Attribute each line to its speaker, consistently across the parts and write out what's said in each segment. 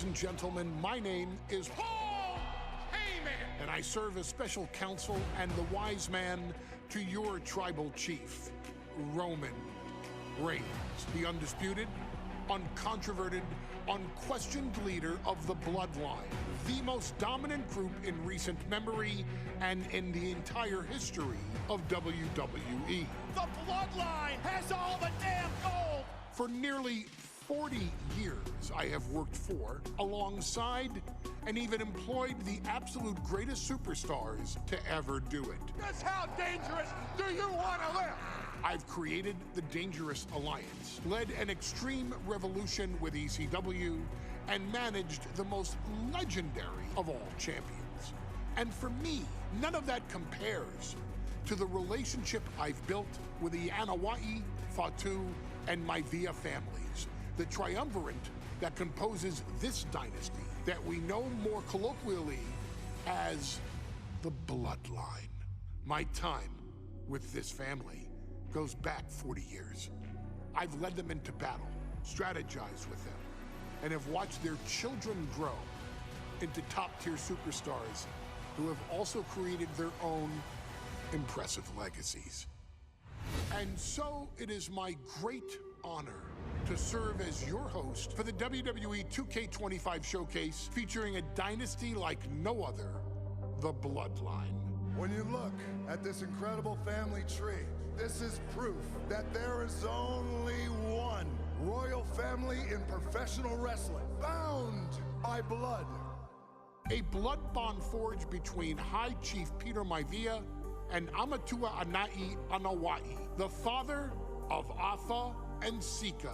Speaker 1: and gentlemen, my name is Paul Heyman, and I serve as special counsel and the wise man to your tribal chief, Roman Reigns, the undisputed, uncontroverted, unquestioned leader of the Bloodline, the most dominant group in recent memory and in the entire history of WWE.
Speaker 2: The Bloodline has all the damn gold!
Speaker 1: For nearly 40 years, I have worked for, alongside, and even employed the absolute greatest superstars to ever do it.
Speaker 2: Just how dangerous do you want to live?
Speaker 1: I've created the Dangerous Alliance, led an extreme revolution with ECW, and managed the most legendary of all champions. And for me, none of that compares to the relationship I've built with the Anoa'i, Fatu, and Maivia families, the triumvirate that composes this dynasty that we know more colloquially as the Bloodline. My time with this family goes back 40 years. I've led them into battle, strategized with them, and have watched their children grow into top-tier superstars who have also created their own impressive legacies. And so it is my great honor to serve as your host for the WWE 2K25 showcase featuring a dynasty like no other, the Bloodline.
Speaker 3: When you look at this incredible family tree, this is proof that there is only one royal family in professional wrestling, bound by blood.
Speaker 1: A blood bond forged between High Chief Peter Maivia and Amatua Anai Anoa'i, the father of Afa and Sika,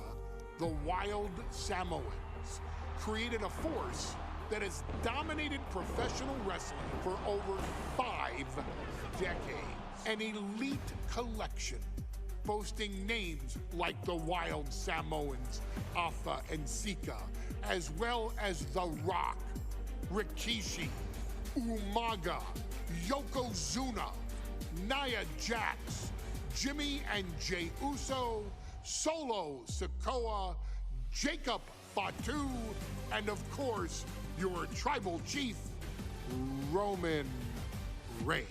Speaker 1: the wild Samoans, created a force that has dominated professional wrestling for over 5 decades. An elite collection boasting names like the wild Samoans, Afa and Sika, as well as The Rock, Rikishi, Umaga, Yokozuna, Nia Jax, Jimmy and Jey Uso, Solo Sikoa, Jacob Fatu, and of course, your tribal chief, Roman Reigns.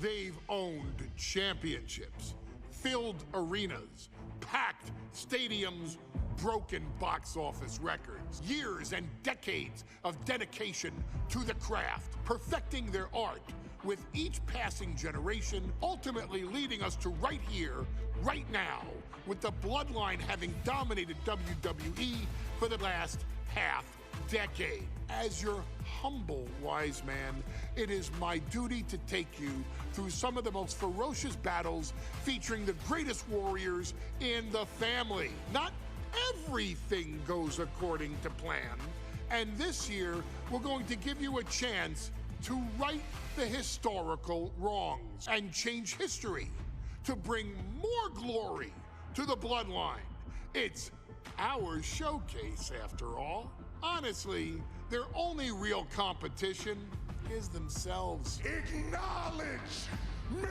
Speaker 1: They've owned championships, filled arenas, packed stadiums, broken box office records, years and decades of dedication to the craft, perfecting their art with each passing generation, ultimately leading us to right here, right now, with the Bloodline having dominated WWE for the last half-decade. As your humble wise man, it is my duty to take you through some of the most ferocious battles featuring the greatest warriors in the family. Not everything goes according to plan, and this year we're going to give you a chance to right the historical wrongs and change history to bring more glory to the Bloodline. It's our showcase, after all. Honestly, their only real competition is themselves.
Speaker 3: Acknowledge me!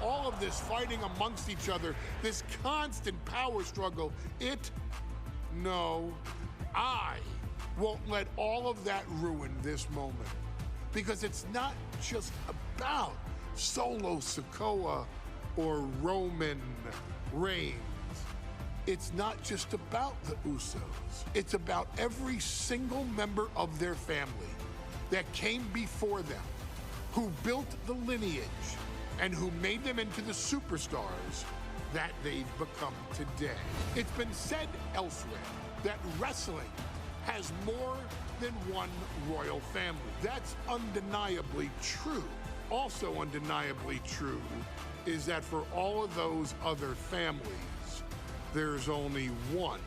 Speaker 1: All of this fighting amongst each other, this constant power struggle, I won't let all of that ruin this moment. Because it's not just about Solo Sikoa or Roman Reigns. It's not just about the Usos. It's about every single member of their family that came before them, who built the lineage and who made them into the superstars that they've become today. It's been said elsewhere that wrestling has more than one royal family. That's undeniably true. Also undeniably true is that for all of those other families, there's only one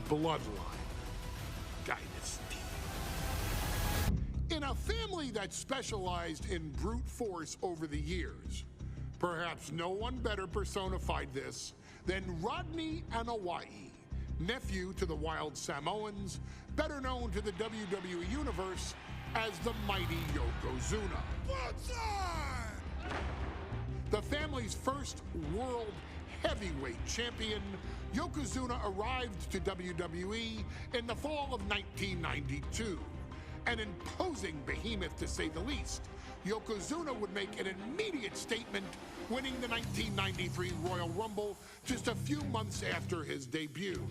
Speaker 1: Bloodline dynasty. In a family that specialized in brute force over the years, perhaps no one better personified this than Rodney Anoa'i, nephew to the Wild Samoans, better known to the WWE Universe as the mighty Yokozuna. The family's first world heavyweight champion, Yokozuna arrived to WWE in the fall of 1992. An imposing behemoth, to say the least, Yokozuna would make an immediate statement, winning the 1993 Royal Rumble just a few months after his debut.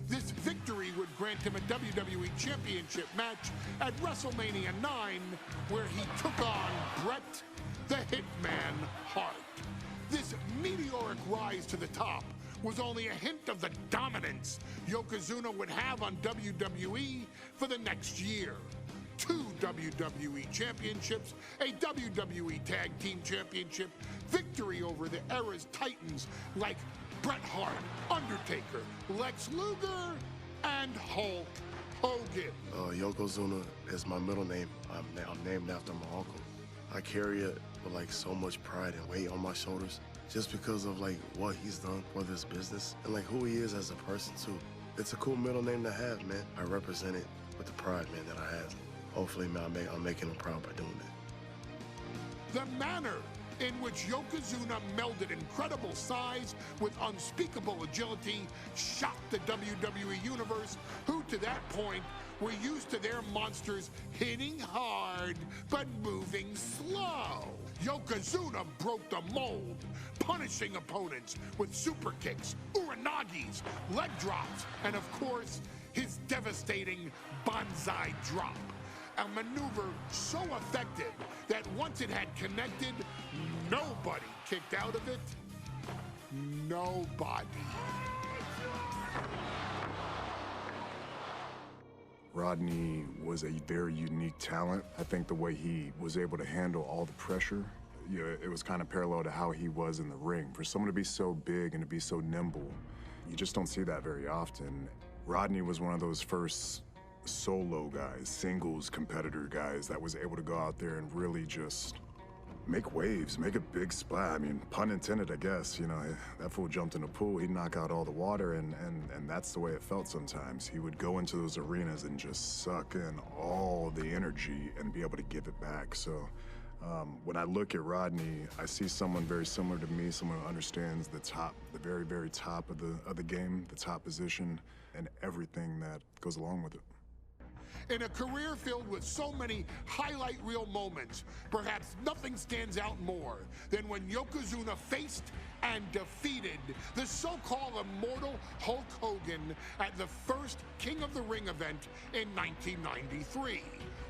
Speaker 1: This victory would grant him a WWE Championship match at WrestleMania 9, where he took on Bret the Hitman Hart. This meteoric rise to the top was only a hint of the dominance Yokozuna would have on WWE for the next year. 2 WWE championships, a WWE Tag Team Championship, victory over the era's titans like Bret Hart, Undertaker, Lex Luger, and Hulk Hogan.
Speaker 4: Yokozuna is my middle name. I'm named after my uncle. I carry it with like so much pride and weight on my shoulders just because of like what he's done for this business and like who he is as a person too. It's a cool middle name to have, man. I represent it with the pride, man, that I have. Hopefully, man, I'm making him proud by doing it.
Speaker 1: The manner in which Yokozuna melded incredible size with unspeakable agility shocked the WWE Universe, who to that point were used to their monsters hitting hard but moving slow. Yokozuna broke the mold, punishing opponents with super kicks, uranagis, leg drops, and of course, his devastating Banzai drop. A maneuver so effective that once it had connected, nobody kicked out of it. Nobody.
Speaker 5: Rodney was a very unique talent. I think the way he was able to handle all the pressure, it was kind of parallel to how he was in the ring. For someone to be so big and to be so nimble, you just don't see that very often. Rodney was one of those first solo guys, singles competitor guys that was able to go out there and really just make waves, make a big splash. I mean, pun intended, I guess. You know, that fool jumped in a pool, he'd knock out all the water, and that's the way it felt sometimes. He would go into those arenas and just suck in all the energy and be able to give it back. So when I look at Rodney, I see someone very similar to me, someone who understands the top, the very, very top of the game, the top position, and everything that goes along with it.
Speaker 1: In a career filled with so many highlight reel moments, perhaps nothing stands out more than when Yokozuna faced and defeated the so-called immortal Hulk Hogan at the first King of the Ring event in 1993.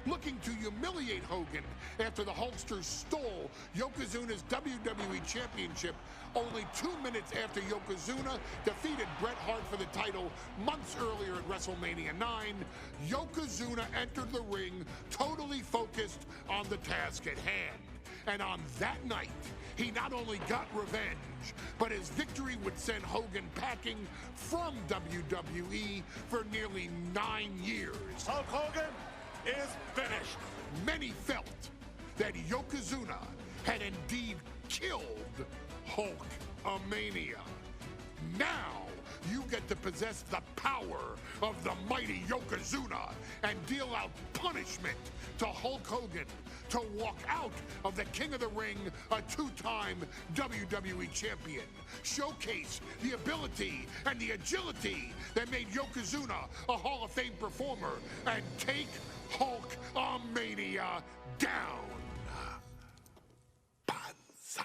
Speaker 1: Looking to humiliate Hogan after the Hulkster stole Yokozuna's WWE Championship only 2 minutes after Yokozuna defeated Bret Hart for the title months earlier at WrestleMania 9, Yokozuna entered the ring totally focused on the task at hand. And on that night, he not only got revenge, but his victory would send Hogan packing from WWE for nearly 9 years.
Speaker 2: Hulk Hogan is finished.
Speaker 1: Many felt that Yokozuna had indeed killed Hulkamania. Now you get to possess the power of the mighty Yokozuna and deal out punishment to Hulk Hogan to walk out of the King of the Ring a 2-time WWE champion. Showcase the ability and the agility that made Yokozuna a Hall of Fame performer and take Hulkamania down. Banzai.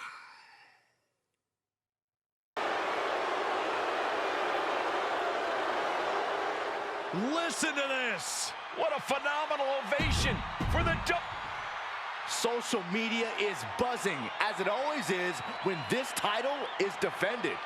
Speaker 2: Listen to this. What a phenomenal ovation for the Social media is buzzing, as it always is when this title is defended.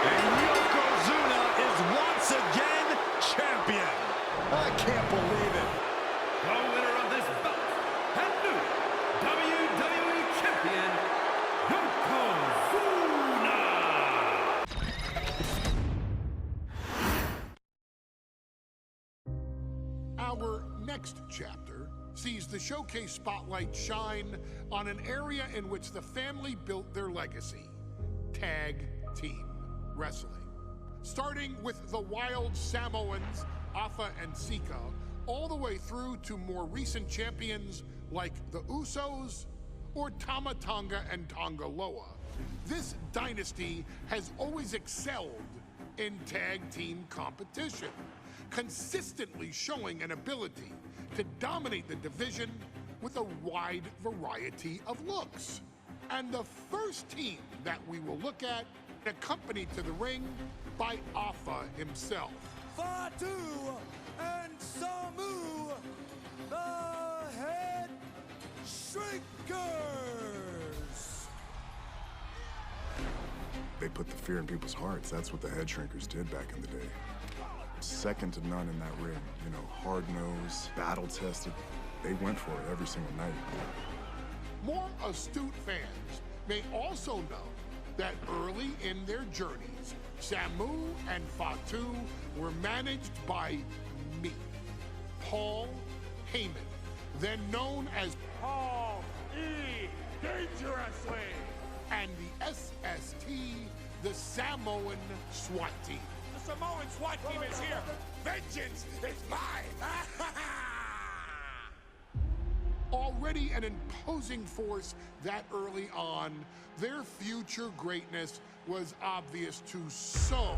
Speaker 2: And Yokozuna is once again champion. I can't believe it.
Speaker 6: The winner of this bout and new WWE Champion, Yokozuna!
Speaker 1: Our next chapter sees the showcase spotlight shine on an area in which the family built their legacy: tag team wrestling. starting with the wild Samoans, Afa and Sika, all the way through to more recent champions like the Usos or Tama Tonga and Tonga Loa. This dynasty has always excelled in tag team competition, consistently showing an ability to dominate the division with a wide variety of looks. And the first team that we will look at, accompanied to the ring by Afa himself.
Speaker 7: Fatu and Samu, the Head Shrinkers.
Speaker 5: They put the fear in people's hearts. That's what the Head Shrinkers did back in the day. Second to none in that ring. You know, hard-nosed, battle-tested. They went for it every single night.
Speaker 1: More astute fans may also know that early in their journeys, Samu and Fatu were managed by me, Paul Heyman, then known as
Speaker 7: Paul E. Dangerously.
Speaker 1: and the SST, the Samoan SWAT team.
Speaker 7: The Samoan SWAT team is here. Vengeance is mine.
Speaker 1: Already an imposing force that early on, their future greatness was obvious to so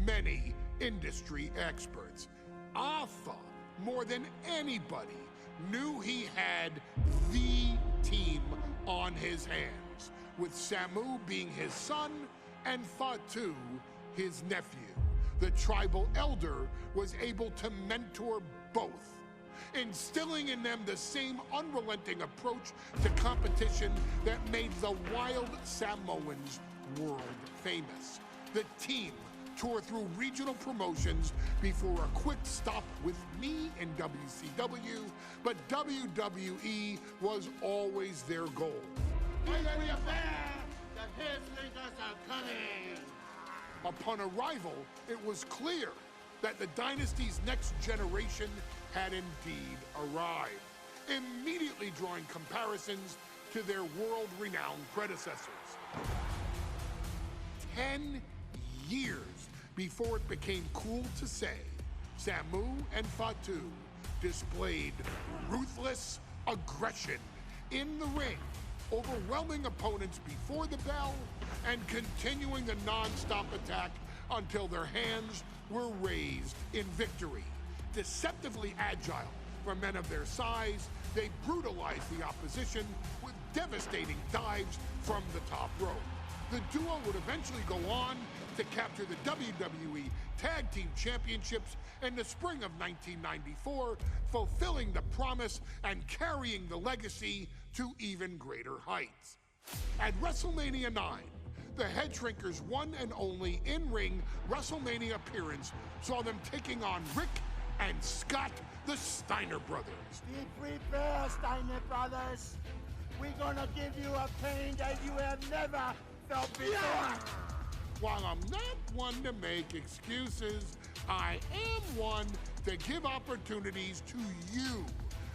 Speaker 1: many industry experts. Afa, more than anybody, knew he had the team on his hands, with Samu being his son and Fatu his nephew. The tribal elder was able to mentor both, instilling in them the same unrelenting approach to competition that made the wild Samoans world famous. The team toured through regional promotions before a quick stop with me in WCW, but WWE was always their goal. Upon arrival, it was clear that the Dynasty's next generation had indeed arrived, immediately drawing comparisons to their world-renowned predecessors. 10 years before it became cool to say, Samu and Fatu displayed ruthless aggression in the ring, overwhelming opponents before the bell and continuing the non-stop attack until their hands were raised in victory. Deceptively agile for men of their size, they brutalized the opposition with devastating dives from the top rope. The duo would eventually go on to capture the WWE Tag Team Championships in the spring of 1994, fulfilling the promise and carrying the legacy to even greater heights. At WrestleMania 9, the Head Shrinkers' one and only in-ring WrestleMania appearance saw them taking on Rick and Scott, the Steiner brothers.
Speaker 8: Be prepared, Steiner brothers. We're gonna give you a pain that you have never felt before.
Speaker 1: While I'm not one to make excuses, I am one to give opportunities to you,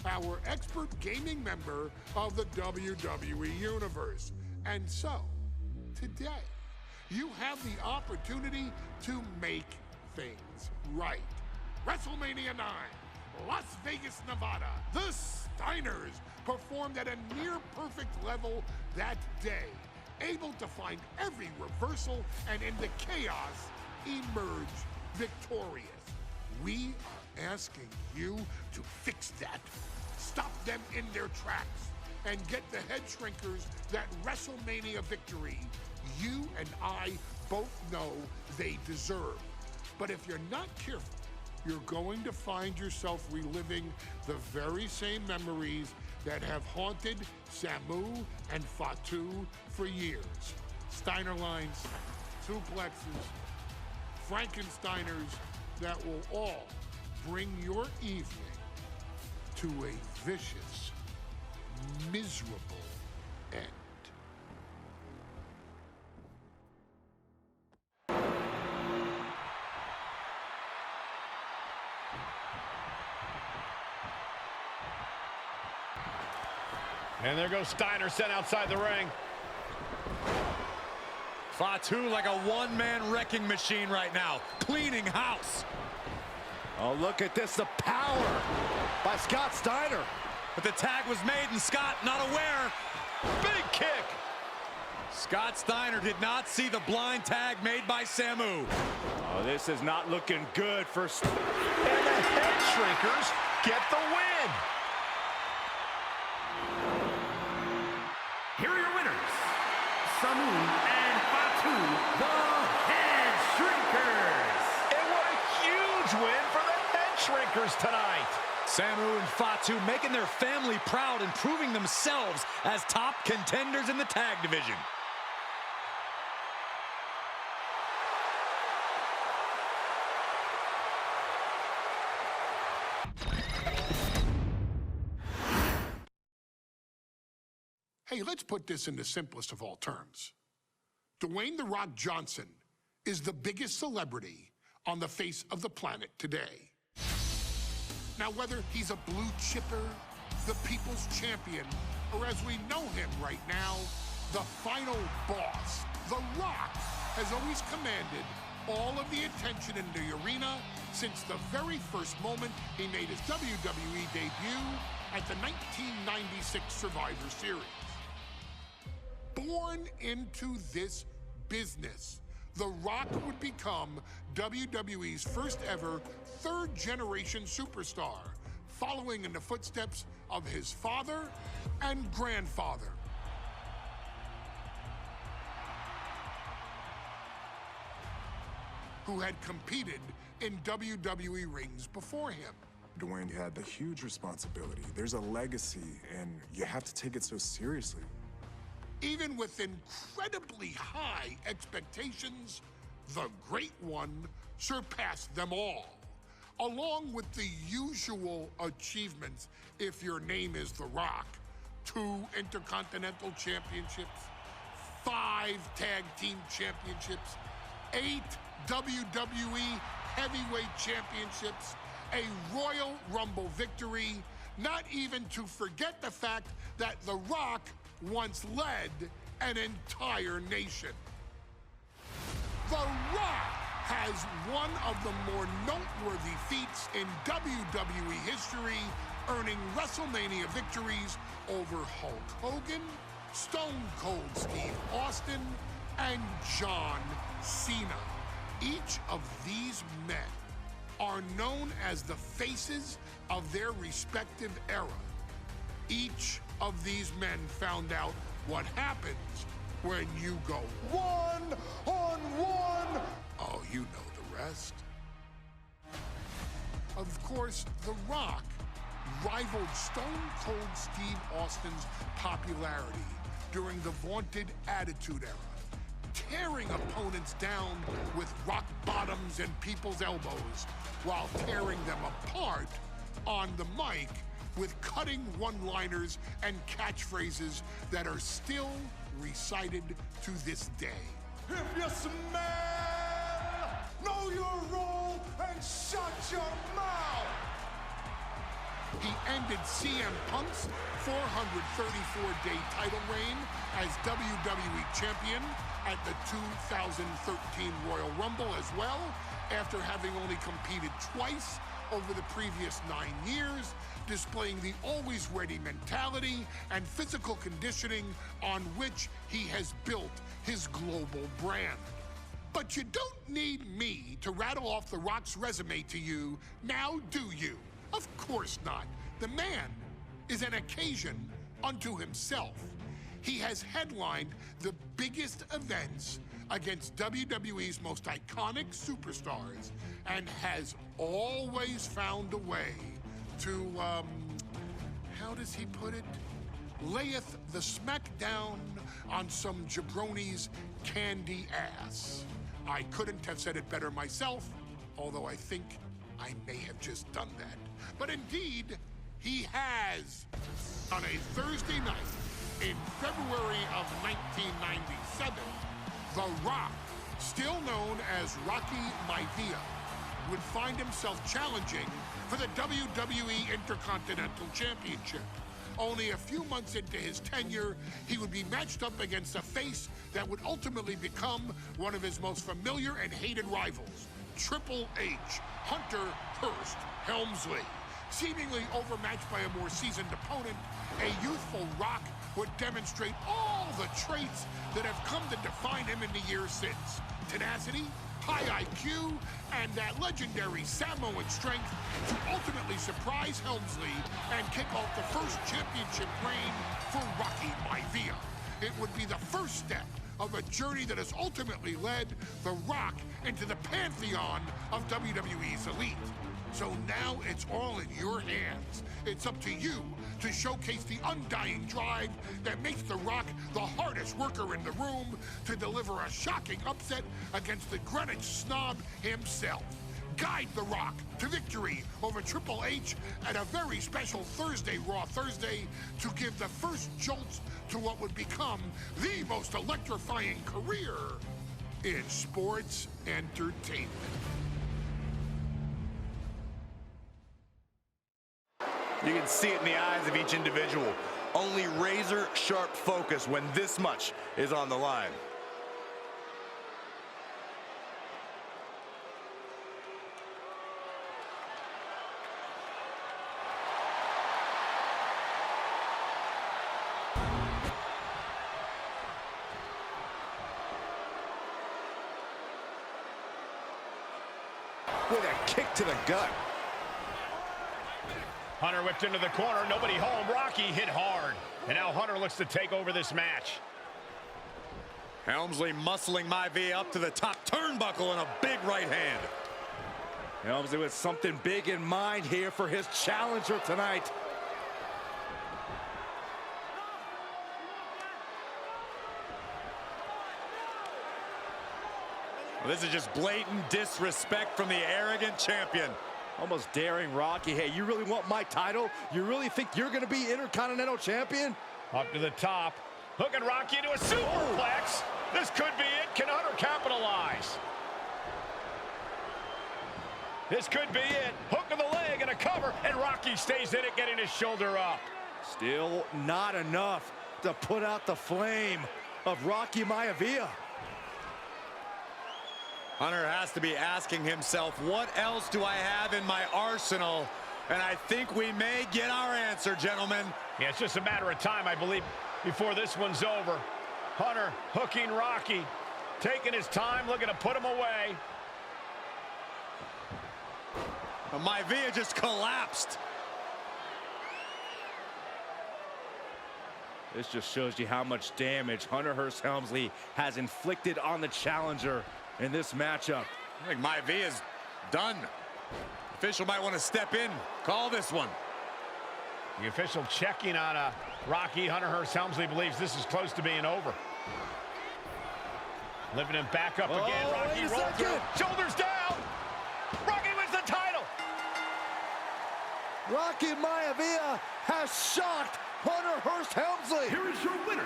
Speaker 1: our expert gaming member of the WWE Universe. And so, today, you have the opportunity to make things right. WrestleMania 9, Las Vegas, Nevada. The Steiners performed at a near-perfect level that day, able to find every reversal and in the chaos, emerge victorious. We are asking you to fix that. Stop them in their tracks and get the Head Shrinkers that WrestleMania victory you and I both know they deserve. But if you're not careful, you're going to find yourself reliving the very same memories that have haunted Samu and Fatu for years. Steiner lines, suplexes, Frankensteiners that will all bring your evening to a vicious, miserable end.
Speaker 6: And there goes Steiner, sent outside the ring.
Speaker 9: Fatu like a one-man wrecking machine right now, cleaning house.
Speaker 2: Oh, look at this, the power by Scott Steiner.
Speaker 9: But the tag was made and Scott not aware.
Speaker 2: Big kick.
Speaker 9: Scott Steiner did not see the blind tag made by Samu.
Speaker 2: Oh, this is not looking good for... And the head shrinkers get the win.
Speaker 6: Here are your winners, Samu and Fatu, the Head Shrinkers.
Speaker 2: And what a huge win for the Head Shrinkers tonight.
Speaker 9: Samu and Fatu making their family proud and proving themselves as top contenders in the tag division.
Speaker 1: Hey, let's put this in the simplest of all terms. Dwayne "The Rock" Johnson is the biggest celebrity on the face of the planet today. Now, whether he's a blue chipper, the people's champion, or as we know him right now, the final boss, The Rock has always commanded all of the attention in the arena since the very first moment he made his WWE debut at the 1996 Survivor Series. Born into this business, The Rock would become WWE's first ever third-generation superstar, following in the footsteps of his father and grandfather. Who had competed in WWE rings before him.
Speaker 5: Dwayne had the huge responsibility. There's a legacy, and you have to take it so seriously.
Speaker 1: Even with incredibly high expectations, the Great One surpassed them all, along with the usual achievements if your name is The Rock. 2 Intercontinental Championships, 5 Tag Team Championships, 8 WWE Heavyweight Championships, a Royal Rumble victory, not even to forget the fact that The Rock once led an entire nation. The Rock has one of the more noteworthy feats in WWE history, earning WrestleMania victories over Hulk Hogan, Stone Cold Steve Austin, and John Cena. Each of these men are known as the faces of their respective era. Each of these men found out what happens when you go one-on-one. Oh, you know the rest. Of course, The Rock rivaled Stone Cold Steve Austin's popularity during the vaunted Attitude Era, tearing opponents down with rock bottoms and people's elbows while tearing them apart on the mic with cutting one-liners and catchphrases that are still recited to this day.
Speaker 3: If you smell, know your role and shut your mouth.
Speaker 1: He ended CM Punk's 434-day title reign as WWE Champion at the 2013 Royal Rumble as well, after having only competed twice over the previous 9 years, displaying the always ready mentality and physical conditioning on which he has built his global brand. But you don't need me to rattle off The Rock's resume to you, now do you? Of course not. The man is an occasion unto himself. He has headlined the biggest events against WWE's most iconic superstars and has always found a way to, how does he put it? Layeth the smackdown on some jabroni's candy ass. I couldn't have said it better myself, although I think I may have just done that. But indeed, he has. On a Thursday night in February of 1997, The Rock, still known as Rocky Maivia, would find himself challenging for the WWE Intercontinental Championship. Only a few months into his tenure, he would be matched up against a face that would ultimately become one of his most familiar and hated rivals, Triple H, Hunter Hearst Helmsley. Seemingly overmatched by a more seasoned opponent, a youthful Rock would demonstrate all the traits that have come to define him in the years since. Tenacity, high IQ, and that legendary Samoan strength to ultimately surprise Helmsley and kick off the first championship reign for Rocky Maivia. It would be the first step of a journey that has ultimately led The Rock into the pantheon of WWE's elite. So now it's all in your hands. It's up to you to showcase the undying drive that makes The Rock the hardest worker in the room to deliver a shocking upset against the Greenwich snob himself. Guide The Rock to victory over Triple H at a very special Thursday, Raw Thursday, to give the first jolts to what would become the most electrifying career in sports entertainment.
Speaker 2: You can see it in the eyes of each individual. Only razor-sharp focus when this much is on the line. With a kick to the gut.
Speaker 6: Hunter whipped into the corner, nobody home. Rocky hit hard. And now Hunter looks to take over this match.
Speaker 9: Helmsley muscling Maivia up to the top turnbuckle and a big right hand.
Speaker 2: Helmsley with something big in mind here for his challenger tonight.
Speaker 9: Well, this is just blatant disrespect from the arrogant champion.
Speaker 2: Almost daring Rocky. Hey, you really want my title? You really think you're going to be Intercontinental Champion?
Speaker 6: Up to the top. Hooking Rocky into a superplex. This could be it. Can Hunter capitalize? This could be it. Hook of the leg and a cover. And Rocky stays in it, getting his shoulder up.
Speaker 2: Still not enough to put out the flame of Rocky Maivia.
Speaker 9: Hunter has to be asking himself, what else do I have in my arsenal? And I think we may get our answer, gentlemen.
Speaker 6: Yeah, it's just a matter of time, I believe, before this one's over. Hunter hooking Rocky, taking his time, looking to put him away.
Speaker 9: Maivia just collapsed.
Speaker 2: This just shows you how much damage Hunter Hearst Helmsley has inflicted on the challenger in this matchup.
Speaker 9: I think Maivia's done. Official might want to step in, call this one.
Speaker 6: The official checking on Rocky. Hunter Hearst Helmsley believes this is close to being over. Lifting him back up again. Rocky rolls through. Shoulders down. Rocky wins the title.
Speaker 2: Rocky Maivia has shocked Hunter Hearst Helmsley.
Speaker 6: Here is your winner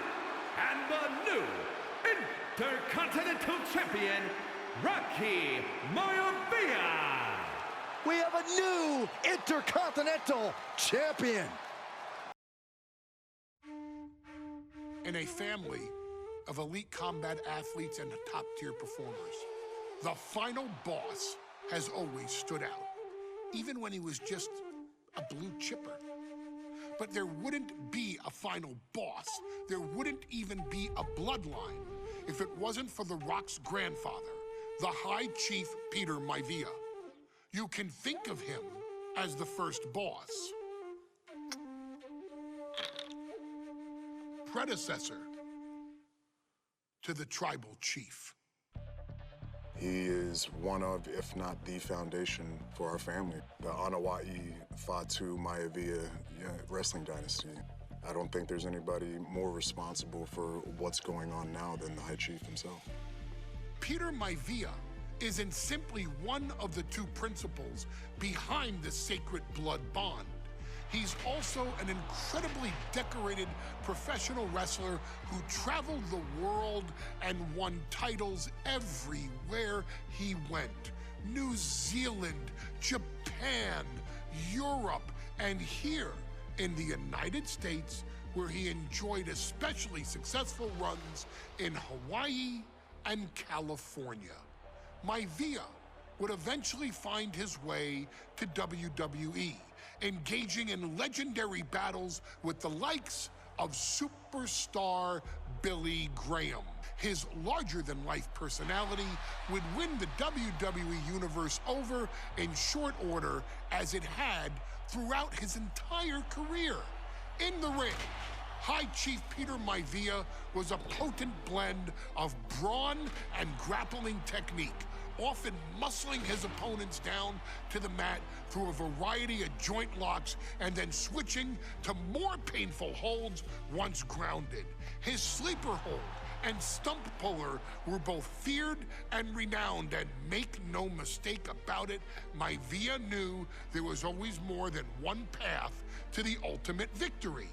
Speaker 6: and the new Intercontinental Champion, Rocky Maivia.
Speaker 2: We have a new Intercontinental Champion.
Speaker 1: In a family of elite combat athletes and top-tier performers, the final boss has always stood out, even when he was just a blue chipper. But there wouldn't be a final boss. There wouldn't even be a bloodline if it wasn't for The Rock's grandfather, the High Chief Peter Maivia. You can think of him as the first boss. Predecessor to the tribal chief.
Speaker 5: He is one of, if not the foundation for our family. The Anoa'i Fatu Maivia wrestling dynasty. I don't think there's anybody more responsible for what's going on now than the High Chief himself.
Speaker 1: Peter Maivia isn't simply one of the two principals behind the sacred blood bond. He's also an incredibly decorated professional wrestler who traveled the world and won titles everywhere he went. New Zealand, Japan, Europe, and here in the United States, where he enjoyed especially successful runs in Hawaii and California. Maivia would eventually find his way to WWE, engaging in legendary battles with the likes of superstar Billy Graham. His larger-than-life personality would win the WWE Universe over in short order, as it had throughout his entire career. In the ring, High Chief Peter Maivia was a potent blend of brawn and grappling technique, often muscling his opponents down to the mat through a variety of joint locks and then switching to more painful holds once grounded. His sleeper hold and stump puller were both feared and renowned, and make no mistake about it, Maivia knew there was always more than one path to the ultimate victory.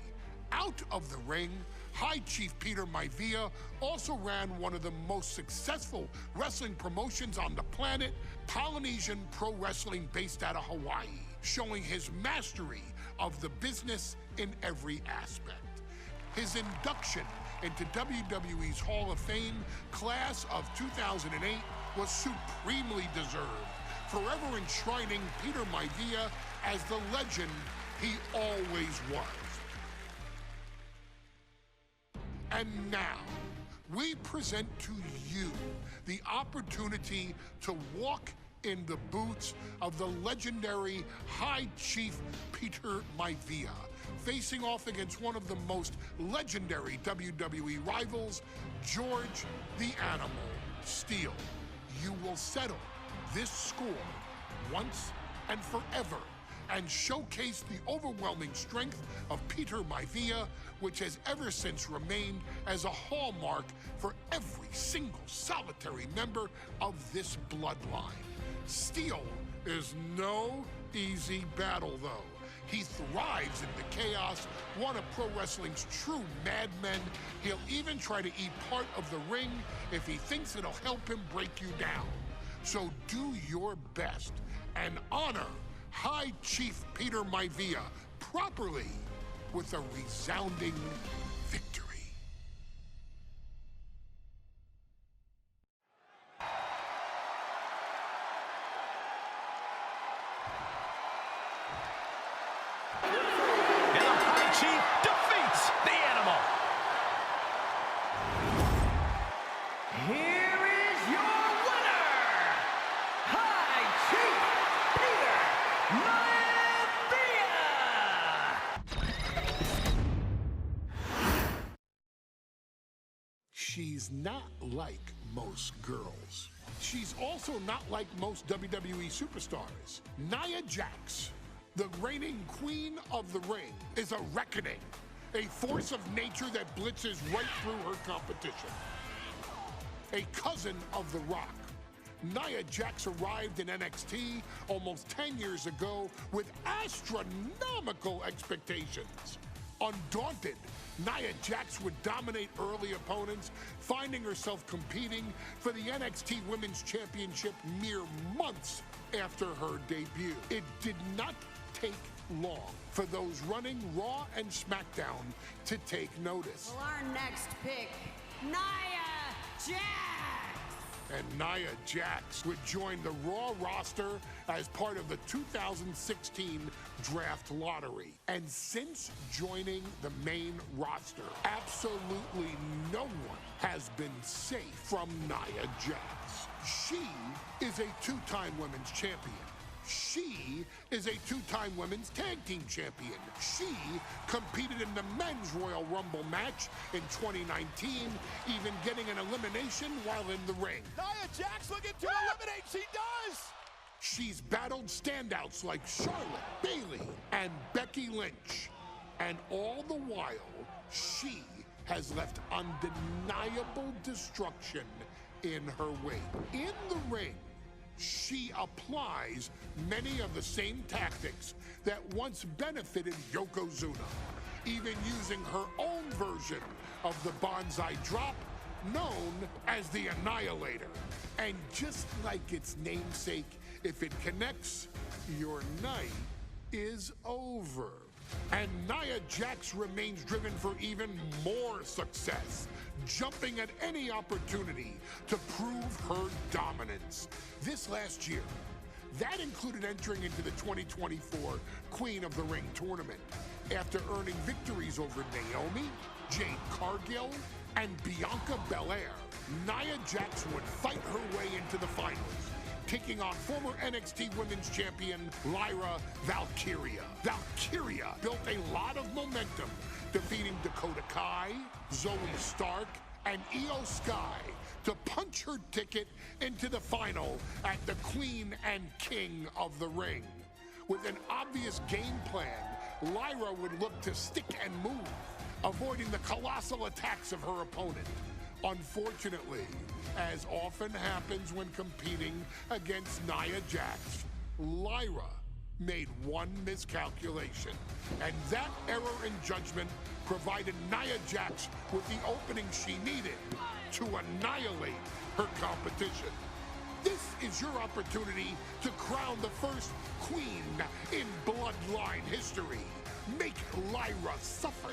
Speaker 1: Out of the ring, High Chief Peter Maivia also ran one of the most successful wrestling promotions on the planet, Polynesian Pro Wrestling, based out of Hawaii, showing his mastery of the business in every aspect. His induction into WWE's Hall of Fame class of 2008 was supremely deserved, forever enshrining Peter Maivia as the legend he always was. And now, we present to you the opportunity to walk in the boots of the legendary High Chief Peter Maivia, facing off against one of the most legendary WWE rivals, George the Animal Steele. You will settle this score once and forever, and showcase the overwhelming strength of Peter Maivia, which has ever since remained as a hallmark for every single solitary member of this bloodline. Steele is no easy battle, though. He thrives in the chaos, one of pro wrestling's true madmen. He'll even try to eat part of the ring if he thinks it'll help him break you down. So do your best and honor High Chief Peter Maivia properly with a resounding victory.
Speaker 6: And the High Chief defeats the Animal.
Speaker 10: Here is your winner, High Chief Peter Maivia.
Speaker 1: She's not like most girls. She's also not like most WWE superstars. Nia Jax, the reigning queen of the ring, is a reckoning, a force of nature that blitzes right through her competition. A cousin of The Rock, Nia Jax arrived in NXT almost 10 years ago with astronomical expectations. Undaunted, Nia Jax would dominate early opponents, finding herself competing for the NXT Women's Championship mere months after her debut. It did not take long for those running Raw and SmackDown to take notice.
Speaker 11: Well, our next pick, Nia Jax.
Speaker 1: And Nia Jax would join the Raw roster as part of the 2016 draft lottery. And since joining the main roster, absolutely no one has been safe from Nia Jax. She is a two-time women's champion. She is a two-time women's tag team champion. She competed in the men's Royal Rumble match in 2019, even getting an elimination while in the ring.
Speaker 6: Nia Jax looking to eliminate. She does.
Speaker 1: She's battled standouts like Charlotte, Bayley, and Becky Lynch. And all the while, she has left undeniable destruction in her wake. In the ring, she applies many of the same tactics that once benefited Yokozuna, even using her own version of the Bonsai Drop, known as the Annihilator. And just like its namesake, if it connects, your night is over. And Nia Jax remains driven for even more success, jumping at any opportunity to prove her dominance. This last year, that included entering into the 2024 Queen of the Ring tournament after earning victories over Naomi, Jade Cargill, and Bianca Belair. Nia Jax would fight her way into the finals, taking on former NXT Women's Champion Lyra Valkyria. Valkyria built a lot of momentum, defeating Dakota Kai, Zoe Stark, and Io Sky to punch her ticket into the final at the Queen and King of the Ring. With an obvious game plan, Lyra would look to stick and move, avoiding the colossal attacks of her opponent. Unfortunately, as often happens when competing against Nia Jax, Lyra made one miscalculation, and that error in judgment provided Nia Jax with the opening she needed to annihilate her competition. This is your opportunity to crown the first queen in Bloodline history. Make Lyra suffer.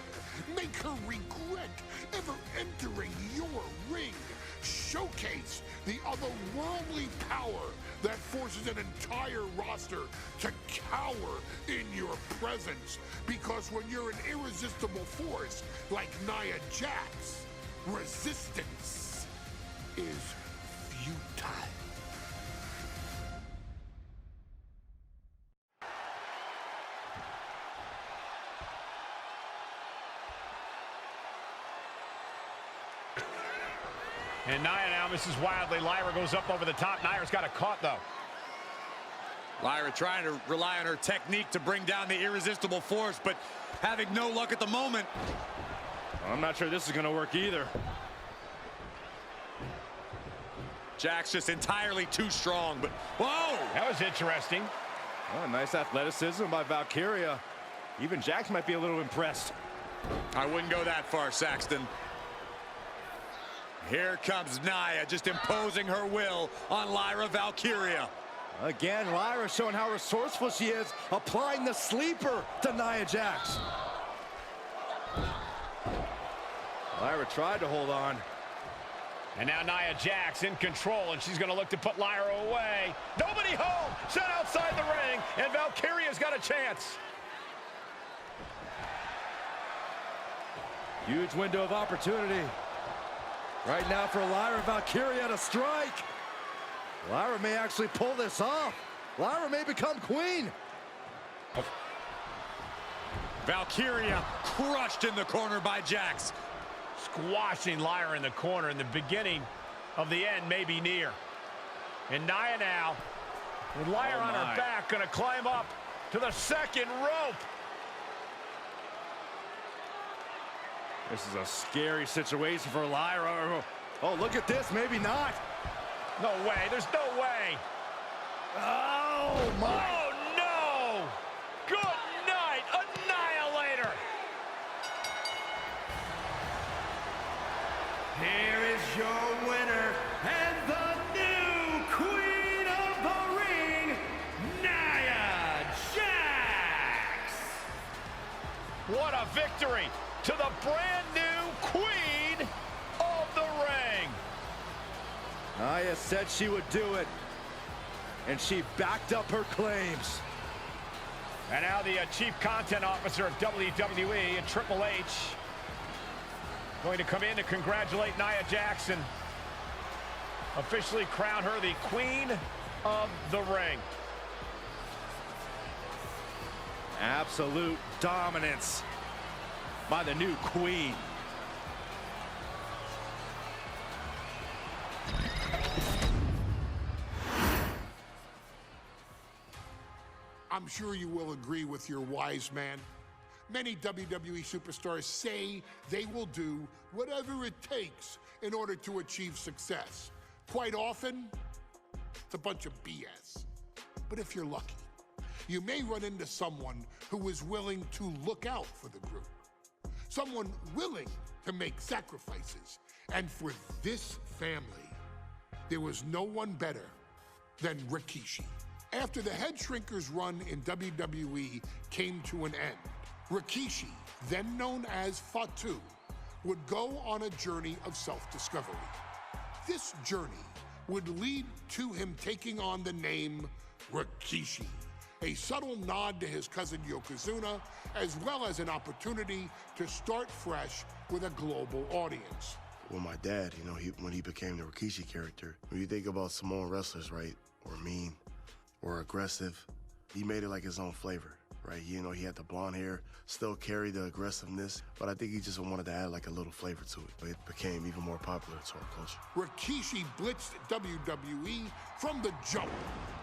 Speaker 1: Make her regret ever entering your ring. Showcase the otherworldly power that forces an entire roster to cower in your presence. Because when you're an irresistible force like Nia Jax, resistance is futile.
Speaker 6: And Nia now misses wildly. Lyra goes up over the top. Nia's got it caught, though.
Speaker 9: Lyra trying to rely on her technique to bring down the irresistible force, but having no luck at the moment.
Speaker 6: I'm not sure this is going to work either.
Speaker 9: Jax just entirely too strong, but whoa!
Speaker 6: That was interesting.
Speaker 12: Oh, nice athleticism by Valkyria. Even Jax might be a little impressed.
Speaker 9: I wouldn't go that far, Saxton. Here comes Nia, just imposing her will on Lyra Valkyria.
Speaker 12: Again, Lyra showing how resourceful she is, applying the sleeper to Nia Jax. Lyra tried to hold on.
Speaker 6: And now Nia Jax in control, and she's going to look to put Lyra away. Nobody home, set outside the ring, and Valkyria's got a chance.
Speaker 12: Huge window of opportunity. Right now for Lyra Valkyria to strike. Lyra may actually pull this off. Lyra may become queen.
Speaker 9: Valkyria crushed in the corner by Jax.
Speaker 6: Squashing Lyra in the corner, and the beginning of the end may be near. And Nia now, with Lyra on her back, going to climb up to the second rope.
Speaker 12: This is a scary situation for Lyra. Oh, look at this. Maybe not.
Speaker 6: No way. There's no way.
Speaker 12: Oh, my.
Speaker 6: Oh, no. Good night, Annihilator.
Speaker 10: Here is your winner and the new Queen of the Ring, Nia Jax.
Speaker 6: What a victory to the brand new Queen of the Ring.
Speaker 12: Nia said she would do it, and she backed up her claims.
Speaker 6: And now the Chief Content Officer of WWE and Triple H going to come in to congratulate Nia Jax, officially crown her the Queen of the Ring.
Speaker 12: Absolute dominance by the new queen.
Speaker 1: I'm sure you will agree with your wise man. Many WWE superstars say they will do whatever it takes in order to achieve success. Quite often, it's a bunch of BS. But if you're lucky, you may run into someone who is willing to look out for the group. Someone willing to make sacrifices. And for this family, there was no one better than Rikishi. After the Head Shrinkers run in WWE came to an end, Rikishi, then known as Fatu, would go on a journey of self-discovery. This journey would lead to him taking on the name Rikishi, a subtle nod to his cousin Yokozuna, as well as an opportunity to start fresh with a global audience.
Speaker 4: Well, my dad, you know, when he became the Rikishi character, when you think about Samoan wrestlers, right, or mean, or aggressive, he made it like his own flavor, right? You know, he had the blonde hair, still carried the aggressiveness, but I think he just wanted to add like a little flavor to it. It became even more popular to our culture.
Speaker 1: Rikishi blitzed WWE from the jump,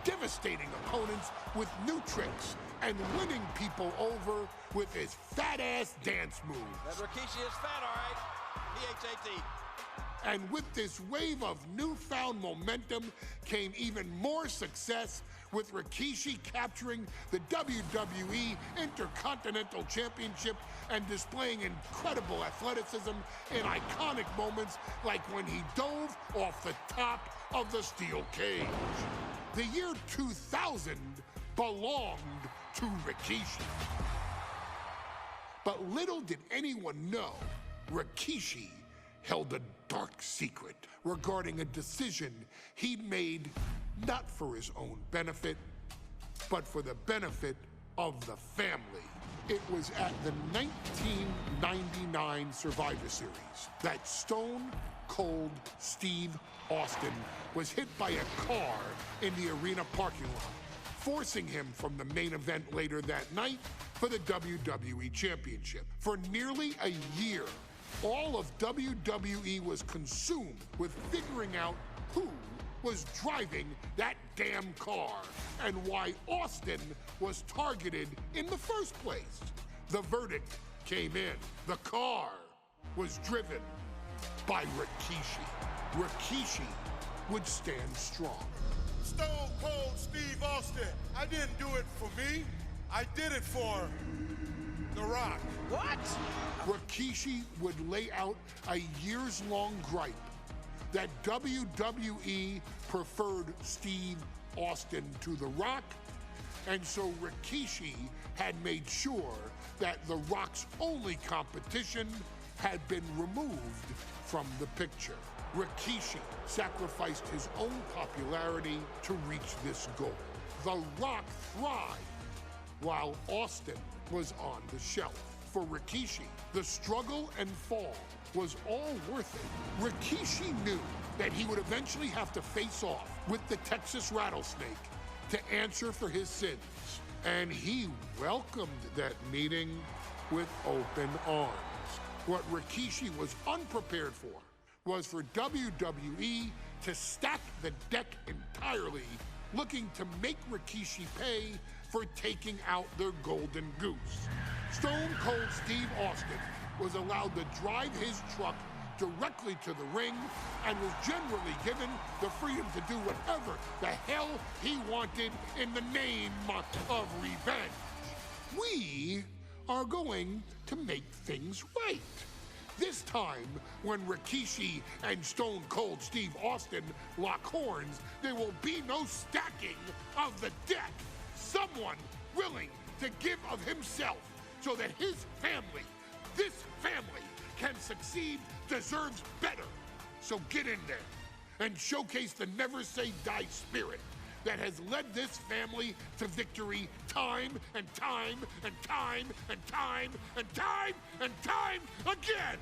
Speaker 1: devastating opponents with new tricks and winning people over with his fat-ass dance moves.
Speaker 13: That Rikishi is fat, all right. P-H-A-T.
Speaker 1: And with this wave of newfound momentum came even more success, with Rikishi capturing the WWE Intercontinental Championship and displaying incredible athleticism in iconic moments like when he dove off the top of the steel cage. The year 2000 belonged to Rikishi. But little did anyone know, Rikishi held a dark secret regarding a decision he'd made not for his own benefit, but for the benefit of the family. It was at the 1999 Survivor Series that Stone Cold Steve Austin was hit by a car in the arena parking lot, forcing him from the main event later that night for the WWE Championship. For nearly a year, all of WWE was consumed with figuring out who was driving that damn car and why Austin was targeted in the first place. The verdict came in. The car was driven by Rikishi. Rikishi would stand strong.
Speaker 7: Stone Cold Steve Austin. I didn't do it for me. I did it for The Rock.
Speaker 13: What?
Speaker 1: Rikishi would lay out a years-long gripe that WWE preferred Steve Austin to The Rock, and so Rikishi had made sure that The Rock's only competition had been removed from the picture. Rikishi sacrificed his own popularity to reach this goal. The Rock thrived while Austin was on the shelf. For Rikishi, the struggle and fall was all worth it. Rikishi knew that he would eventually have to face off with the Texas Rattlesnake to answer for his sins. And he welcomed that meeting with open arms. What Rikishi was unprepared for was for WWE to stack the deck entirely, looking to make Rikishi pay for taking out their golden goose. Stone Cold Steve Austin was allowed to drive his truck directly to the ring and was generally given the freedom to do whatever the hell he wanted in the name of revenge. We are going to make things right. This time, when Rikishi and Stone Cold Steve Austin lock horns, there will be no stacking of the deck. Someone willing to give of himself so that his family, this family, can succeed, deserves better. So get in there and showcase the never say die spirit that has led this family to victory time and time and time and time and time and time again.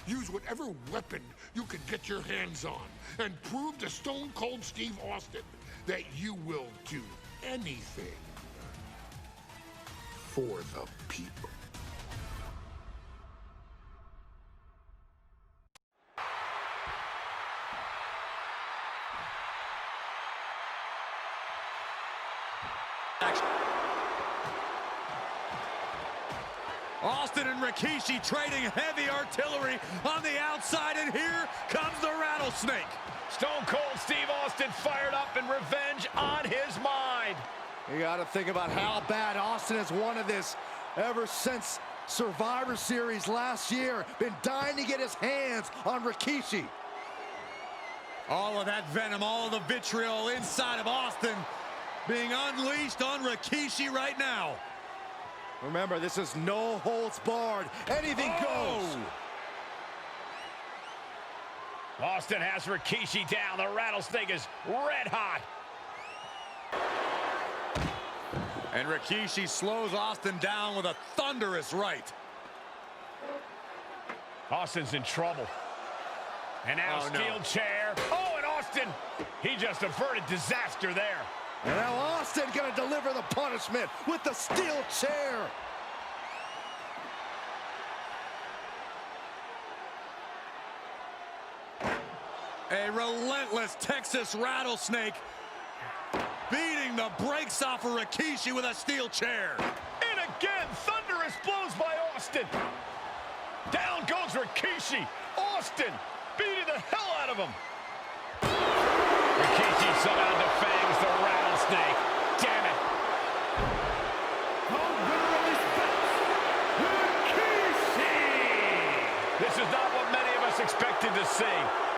Speaker 1: Use whatever weapon you can get your hands on and prove to Stone Cold Steve Austin that you will do anything for the people.
Speaker 9: Austin and Rikishi trading heavy artillery on the outside, and here comes the Rattlesnake.
Speaker 6: Stone Cold Steve Austin fired up and revenge on his mind.
Speaker 12: You got to think about how bad Austin has wanted this ever since Survivor Series last year. Been dying to get his hands on Rikishi.
Speaker 9: All of that venom, all of the vitriol inside of Austin being unleashed on Rikishi right now.
Speaker 12: Remember, this is no holds barred. Anything goes.
Speaker 6: Austin has Rikishi down. The rattlesnake is red hot.
Speaker 9: And Rikishi slows Austin down with a thunderous right.
Speaker 6: Austin's in trouble. And now steel chair. Oh, and Austin, he just averted disaster there.
Speaker 12: And now Austin gonna deliver the punishment with the steel chair.
Speaker 9: A relentless Texas rattlesnake beating the brakes off of Rikishi with a steel chair.
Speaker 6: And again, thunderous blows by Austin. Down goes Rikishi. Austin beating the hell out of him. Rikishi somehow defangs the rattlesnake. Damn it.
Speaker 10: The winner of this bout, Rikishi!
Speaker 6: This is not what many of us expected to see.